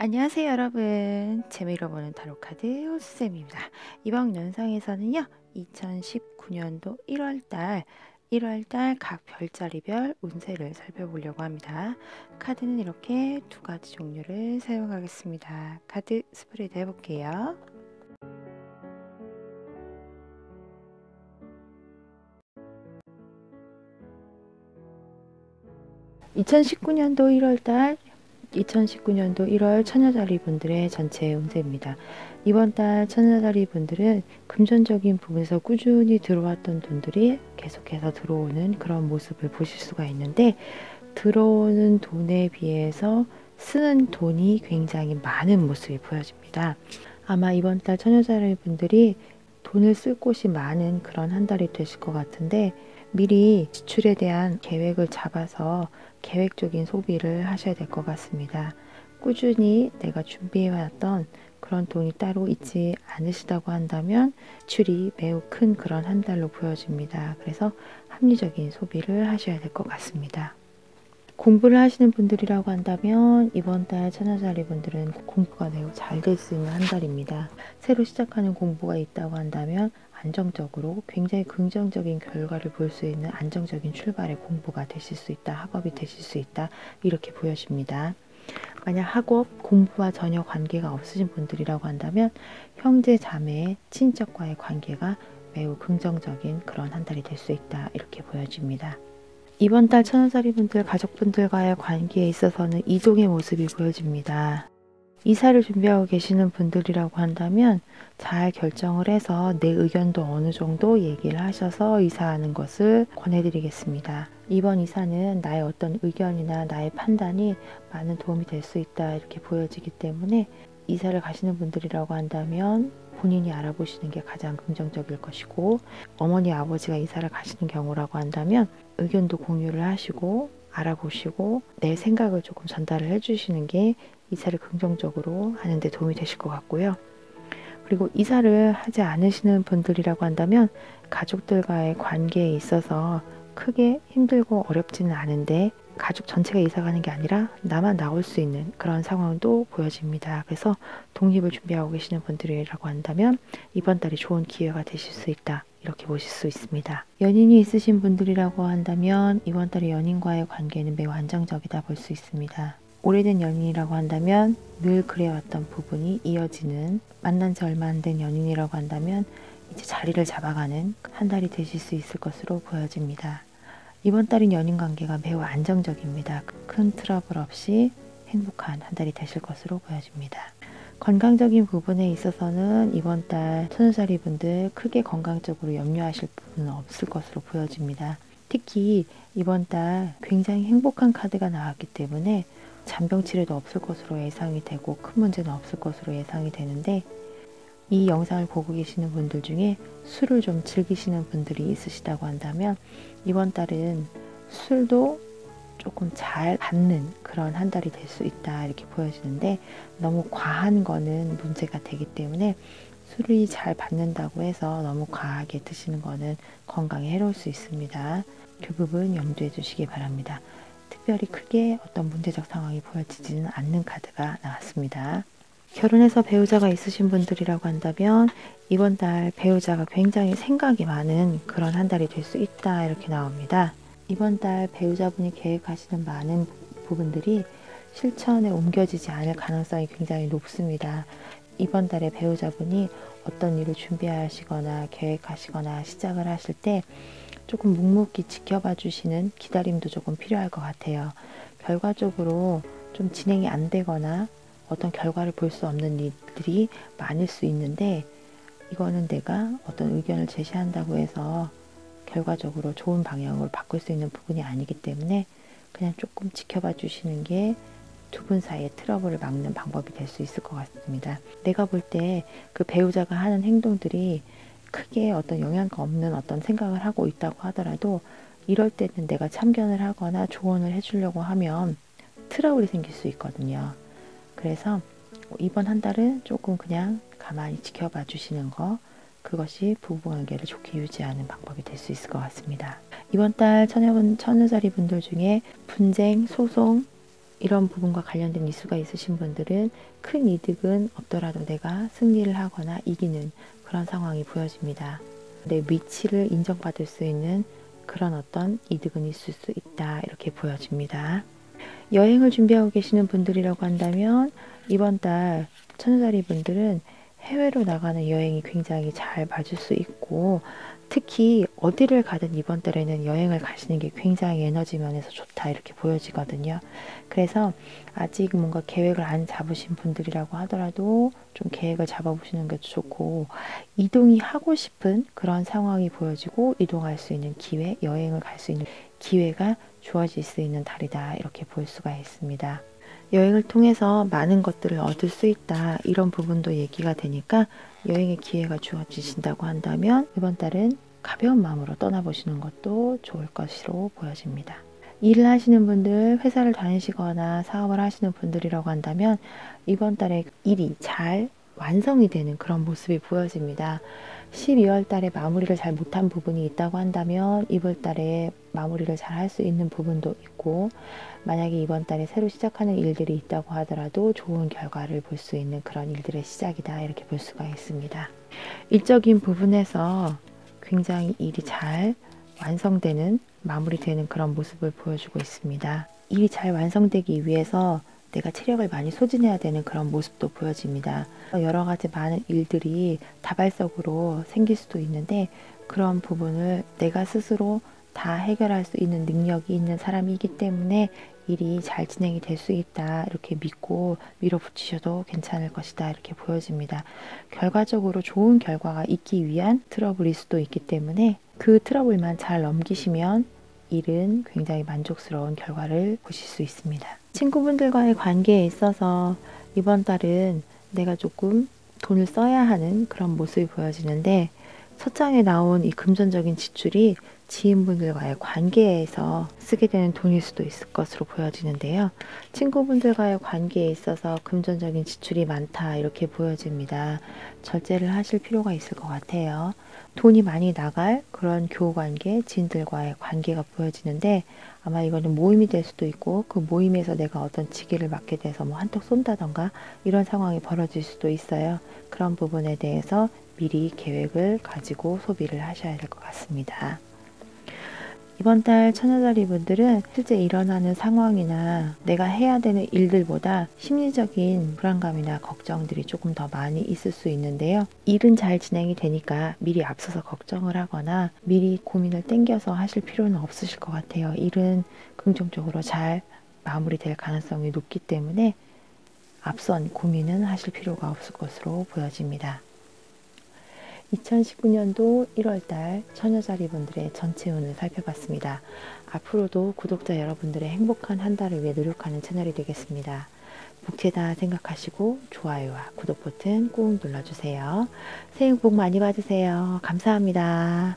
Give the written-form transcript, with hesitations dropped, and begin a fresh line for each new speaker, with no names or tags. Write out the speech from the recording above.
안녕하세요 여러분, 재미로 보는 타로카드 호수쌤입니다. 이번 영상에서는요 2019년도 1월달 각 별자리별 운세를 살펴보려고 합니다. 카드는 이렇게 두 가지 종류를 사용하겠습니다. 카드 스프레드 해볼게요. (2019년도 1월) 처녀자리 분들의 전체 운세입니다. 이번 달 처녀자리 분들은 금전적인 부분에서 꾸준히 들어왔던 돈들이 계속해서 들어오는 그런 모습을 보실 수가 있는데, 들어오는 돈에 비해서 쓰는 돈이 굉장히 많은 모습이 보여집니다. 아마 이번 달 처녀자리 분들이 돈을 쓸 곳이 많은 그런 한 달이 되실 것 같은데, 미리 지출에 대한 계획을 잡아서 계획적인 소비를 하셔야 될 것 같습니다. 꾸준히 내가 준비해왔던 그런 돈이 따로 있지 않으시다고 한다면 지출이 매우 큰 그런 한 달로 보여집니다. 그래서 합리적인 소비를 하셔야 될 것 같습니다. 공부를 하시는 분들이라고 한다면 이번 달 처녀자리 분들은 공부가 매우 잘 될 수 있는 한 달입니다. 새로 시작하는 공부가 있다고 한다면 안정적으로 굉장히 긍정적인 결과를 볼 수 있는 안정적인 출발의 공부가 되실 수 있다, 학업이 되실 수 있다, 이렇게 보여집니다. 만약 학업, 공부와 전혀 관계가 없으신 분들이라고 한다면 형제, 자매, 친척과의 관계가 매우 긍정적인 그런 한 달이 될 수 있다, 이렇게 보여집니다. 이번 달 처녀자리 분들 가족분들과의 관계에 있어서는 이동의 모습이 보여집니다. 이사를 준비하고 계시는 분들이라고 한다면 잘 결정을 해서 내 의견도 어느 정도 얘기를 하셔서 이사하는 것을 권해드리겠습니다. 이번 이사는 나의 어떤 의견이나 나의 판단이 많은 도움이 될 수 있다, 이렇게 보여지기 때문에 이사를 가시는 분들이라고 한다면 본인이 알아보시는 게 가장 긍정적일 것이고, 어머니 아버지가 이사를 가시는 경우라고 한다면 의견도 공유를 하시고 알아보시고 내 생각을 조금 전달을 해주시는 게 이사를 긍정적으로 하는 데 도움이 되실 것 같고요. 그리고 이사를 하지 않으시는 분들이라고 한다면 가족들과의 관계에 있어서 크게 힘들고 어렵지는 않은데, 가족 전체가 이사 가는 게 아니라 나만 나올 수 있는 그런 상황도 보여집니다. 그래서 독립을 준비하고 계시는 분들이라고 한다면 이번 달이 좋은 기회가 되실 수 있다, 이렇게 보실 수 있습니다. 연인이 있으신 분들이라고 한다면 이번 달에 연인과의 관계는 매우 안정적이다 볼 수 있습니다. 오래된 연인이라고 한다면 늘 그래왔던 부분이 이어지는, 만난 지 얼마 안 된 연인이라고 한다면 이제 자리를 잡아가는 한 달이 되실 수 있을 것으로 보여집니다. 이번 달은 연인관계가 매우 안정적입니다. 큰 트러블 없이 행복한 한 달이 되실 것으로 보여집니다. 건강적인 부분에 있어서는 이번 달 처녀자리 분들 크게 건강적으로 염려하실 부분은 없을 것으로 보여집니다. 특히 이번 달 굉장히 행복한 카드가 나왔기 때문에 잔병 치레도 없을 것으로 예상이 되고 큰 문제는 없을 것으로 예상이 되는데, 이 영상을 보고 계시는 분들 중에 술을 좀 즐기시는 분들이 있으시다고 한다면 이번 달은 술도 조금 잘 받는 그런 한 달이 될 수 있다, 이렇게 보여지는데, 너무 과한 거는 문제가 되기 때문에 술이 잘 받는다고 해서 너무 과하게 드시는 거는 건강에 해로울 수 있습니다. 그 부분 염두해 주시기 바랍니다. 특별히 크게 어떤 문제적 상황이 보여지지는 않는 카드가 나왔습니다. 결혼해서 배우자가 있으신 분들이라고 한다면 이번 달 배우자가 굉장히 생각이 많은 그런 한 달이 될 수 있다, 이렇게 나옵니다. 이번 달 배우자분이 계획하시는 많은 부분들이 실천에 옮겨지지 않을 가능성이 굉장히 높습니다. 이번 달에 배우자분이 어떤 일을 준비하시거나 계획하시거나 시작을 하실 때 조금 묵묵히 지켜봐 주시는 기다림도 조금 필요할 것 같아요. 결과적으로 좀 진행이 안 되거나 어떤 결과를 볼 수 없는 일들이 많을 수 있는데, 이거는 내가 어떤 의견을 제시한다고 해서 결과적으로 좋은 방향으로 바꿀 수 있는 부분이 아니기 때문에 그냥 조금 지켜봐 주시는 게 두 분 사이의 트러블을 막는 방법이 될 수 있을 것 같습니다. 내가 볼 때 그 배우자가 하는 행동들이 크게 어떤 영향가 없는 어떤 생각을 하고 있다고 하더라도 이럴 때는 내가 참견을 하거나 조언을 해주려고 하면 트러블이 생길 수 있거든요. 그래서 이번 한 달은 조금 그냥 가만히 지켜봐 주시는 거, 그것이 부부관계를 좋게 유지하는 방법이 될 수 있을 것 같습니다. 이번 달 처녀자리 분들 중에 분쟁, 소송, 이런 부분과 관련된 이슈가 있으신 분들은 큰 이득은 없더라도 내가 승리를 하거나 이기는 그런 상황이 보여집니다. 내 위치를 인정받을 수 있는 그런 어떤 이득은 있을 수 있다, 이렇게 보여집니다. 여행을 준비하고 계시는 분들이라고 한다면 이번 달 천여자리 분들은 해외로 나가는 여행이 굉장히 잘 맞을 수 있고, 특히 어디를 가든 이번 달에는 여행을 가시는 게 굉장히 에너지 면에서 좋다, 이렇게 보여지거든요. 그래서 아직 뭔가 계획을 안 잡으신 분들이라고 하더라도 좀 계획을 잡아보시는 게 좋고, 이동이 하고 싶은 그런 상황이 보여지고 이동할 수 있는 기회, 여행을 갈 수 있는 기회가 주어질 수 있는 달이다, 이렇게 볼 수가 있습니다. 여행을 통해서 많은 것들을 얻을 수 있다, 이런 부분도 얘기가 되니까 여행의 기회가 주어지신다고 한다면 이번 달은 가벼운 마음으로 떠나보시는 것도 좋을 것으로 보여집니다. 일을 하시는 분들, 회사를 다니시거나 사업을 하시는 분들이라고 한다면 이번 달에 일이 잘 완성이 되는 그런 모습이 보여집니다. 12월 달에 마무리를 잘 못한 부분이 있다고 한다면 이번 달에 마무리를 잘 할 수 있는 부분도 있고, 만약에 이번 달에 새로 시작하는 일들이 있다고 하더라도 좋은 결과를 볼 수 있는 그런 일들의 시작이다, 이렇게 볼 수가 있습니다. 일적인 부분에서 굉장히 일이 잘 완성되는, 마무리되는 그런 모습을 보여주고 있습니다. 일이 잘 완성되기 위해서 내가 체력을 많이 소진해야 되는 그런 모습도 보여집니다. 여러 가지 많은 일들이 다발적으로 생길 수도 있는데 그런 부분을 내가 스스로 다 해결할 수 있는 능력이 있는 사람이기 때문에 일이 잘 진행이 될 수 있다, 이렇게 믿고 밀어붙이셔도 괜찮을 것이다, 이렇게 보여집니다. 결과적으로 좋은 결과가 있기 위한 트러블일 수도 있기 때문에 그 트러블만 잘 넘기시면 일은 굉장히 만족스러운 결과를 보실 수 있습니다. 친구분들과의 관계에 있어서 이번 달은 내가 조금 돈을 써야 하는 그런 모습이 보여지는데, 첫 장에 나온 이 금전적인 지출이 지인분들과의 관계에서 쓰게 되는 돈일 수도 있을 것으로 보여지는데요. 친구분들과의 관계에 있어서 금전적인 지출이 많다, 이렇게 보여집니다. 절제를 하실 필요가 있을 것 같아요. 돈이 많이 나갈 그런 교우관계, 지인들과의 관계가 보여지는데 아마 이거는 모임이 될 수도 있고, 그 모임에서 내가 어떤 직위를 맡게 돼서 뭐 한턱 쏜다던가 이런 상황이 벌어질 수도 있어요. 그런 부분에 대해서 미리 계획을 가지고 소비를 하셔야 될 것 같습니다. 이번 달 천여자리 분들은 실제 일어나는 상황이나 내가 해야 되는 일들보다 심리적인 불안감이나 걱정들이 조금 더 많이 있을 수 있는데요. 일은 잘 진행이 되니까 미리 앞서서 걱정을 하거나 미리 고민을 땡겨서 하실 필요는 없으실 것 같아요. 일은 긍정적으로 잘 마무리될 가능성이 높기 때문에 앞선 고민은 하실 필요가 없을 것으로 보여집니다. 2019년도 1월달 천여자리 분들의 전체 운을 살펴봤습니다. 앞으로도 구독자 여러분들의 행복한 한 달을 위해 노력하는 채널이 되겠습니다. 복채다 생각하시고 좋아요와 구독 버튼 꾹 눌러주세요. 새해 복 많이 받으세요. 감사합니다.